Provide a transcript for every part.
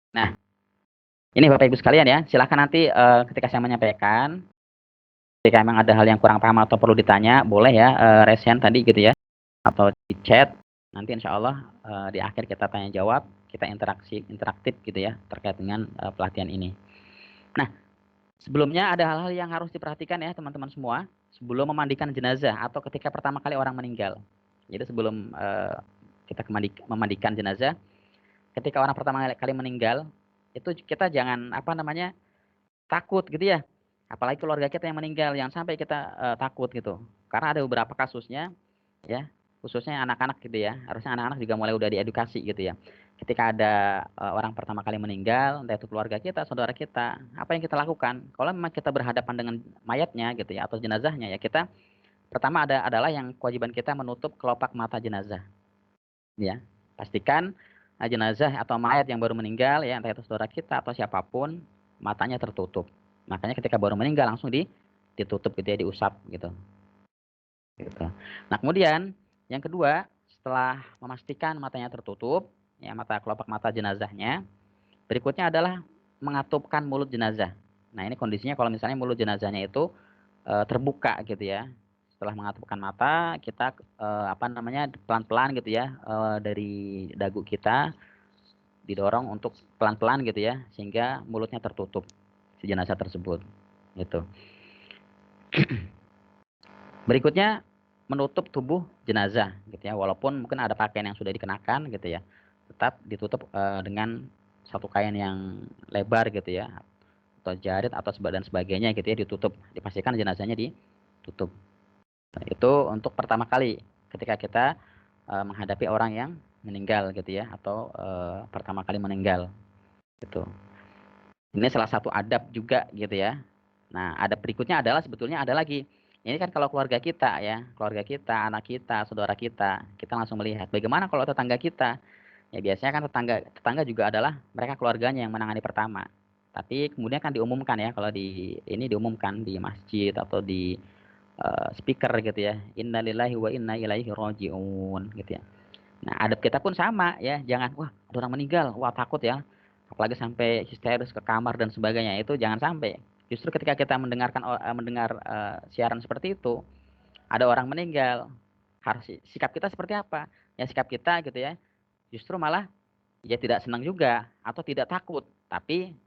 Nah, ini Bapak Ibu sekalian ya, silakan nanti ketika saya menyampaikan, ketika memang ada hal yang kurang paham atau perlu ditanya, boleh ya raise hand tadi gitu ya, atau di chat. Nanti insya Allah di akhir kita tanya jawab, kita interaktif gitu ya terkait dengan pelatihan ini. Nah, sebelumnya ada hal-hal yang harus diperhatikan ya teman-teman semua sebelum memandikan jenazah atau ketika pertama kali orang meninggal. Jadi sebelum kita memandikan jenazah, ketika orang pertama kali meninggal, itu kita jangan apa namanya takut gitu ya. Apalagi keluarga kita yang meninggal, yang sampai kita takut gitu. Karena ada beberapa kasusnya ya, khususnya anak-anak gitu ya. Harusnya anak-anak juga mulai udah diedukasi gitu ya. Ketika ada orang pertama kali meninggal, entah itu keluarga kita, saudara kita, apa yang kita lakukan? Kalau memang kita berhadapan dengan mayatnya gitu ya atau jenazahnya ya, kita pertama adalah yang kewajiban kita menutup kelopak mata jenazah. Ya, pastikan jenazah atau mayat yang baru meninggal ya, entah itu saudara kita atau siapapun, matanya tertutup. Makanya ketika baru meninggal langsung ditutup gitu ya, diusap gitu. Gitu. Nah, kemudian yang kedua, setelah memastikan matanya tertutup, ya mata kelopak mata jenazahnya, berikutnya adalah mengatupkan mulut jenazah. Nah, ini kondisinya kalau misalnya mulut jenazahnya itu terbuka gitu ya. Setelah mengatupkan mata, kita apa namanya pelan-pelan gitu ya dari dagu kita didorong untuk pelan-pelan gitu ya sehingga mulutnya tertutup si jenazah tersebut gitu. Berikutnya menutup tubuh jenazah gitu ya, walaupun mungkin ada pakaian yang sudah dikenakan gitu ya, tetap ditutup dengan satu kain yang lebar gitu ya, atau jarit atau dan sebagainya gitu ya, ditutup, dipastikan jenazahnya ditutup. Nah, itu untuk pertama kali ketika kita menghadapi orang yang meninggal gitu ya, atau pertama kali meninggal gitu. Ini salah satu adab juga gitu ya. Nah, adab berikutnya adalah sebetulnya ada lagi. Ini kan kalau keluarga kita ya, keluarga kita, anak kita, saudara kita langsung melihat. Bagaimana kalau tetangga kita? Ya biasanya kan tetangga tetangga juga adalah mereka keluarganya yang menangani pertama. Tapi kemudian kan diumumkan ya kalau di ini diumumkan di masjid atau di speaker gitu ya. Innalillahi wa inna ilaihi rajiun gitu ya. Nah, adab kita pun sama ya. Jangan wah, ada orang meninggal, wah takut ya. Apalagi sampai histeris ke kamar dan sebagainya. Itu jangan sampai. Justru ketika kita mendengar siaran seperti itu, ada orang meninggal, harus sikap kita seperti apa? Ya sikap kita gitu ya. Justru malah ya tidak senang juga atau tidak takut, tapi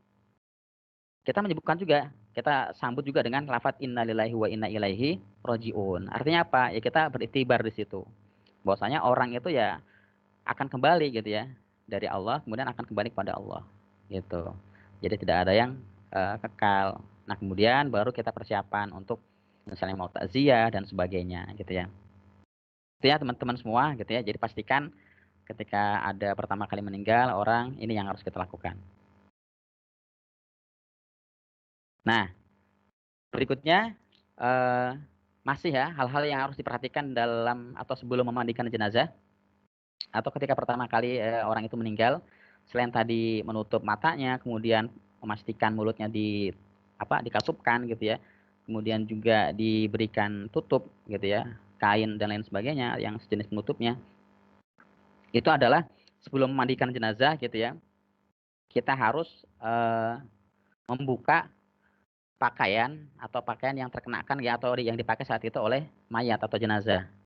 kita menyebutkan juga, kita sambut juga dengan lafaz innalillahi wa inna ilaihi rajiun. Artinya apa? Ya kita beriktibar di situ. Bahwasanya orang itu ya akan kembali gitu ya dari Allah, kemudian akan kembali kepada Allah gitu. Jadi tidak ada yang kekal. Nah, kemudian baru kita persiapan untuk misalnya mau takziah dan sebagainya gitu ya. Itu ya teman-teman semua gitu ya. Jadi pastikan ketika ada pertama kali meninggal orang, ini yang harus kita lakukan. Nah, berikutnya eh, masih ya hal-hal yang harus diperhatikan dalam atau sebelum memandikan jenazah atau ketika pertama kali orang itu meninggal, selain tadi menutup matanya, kemudian memastikan mulutnya dikatupkan gitu ya, kemudian juga diberikan tutup gitu ya, kain dan lain sebagainya yang sejenis penutupnya. Itu adalah sebelum memandikan jenazah gitu ya, kita harus membuka pakaian atau pakaian yang terkenakan ya atau yang dipakai saat itu oleh mayat atau jenazah.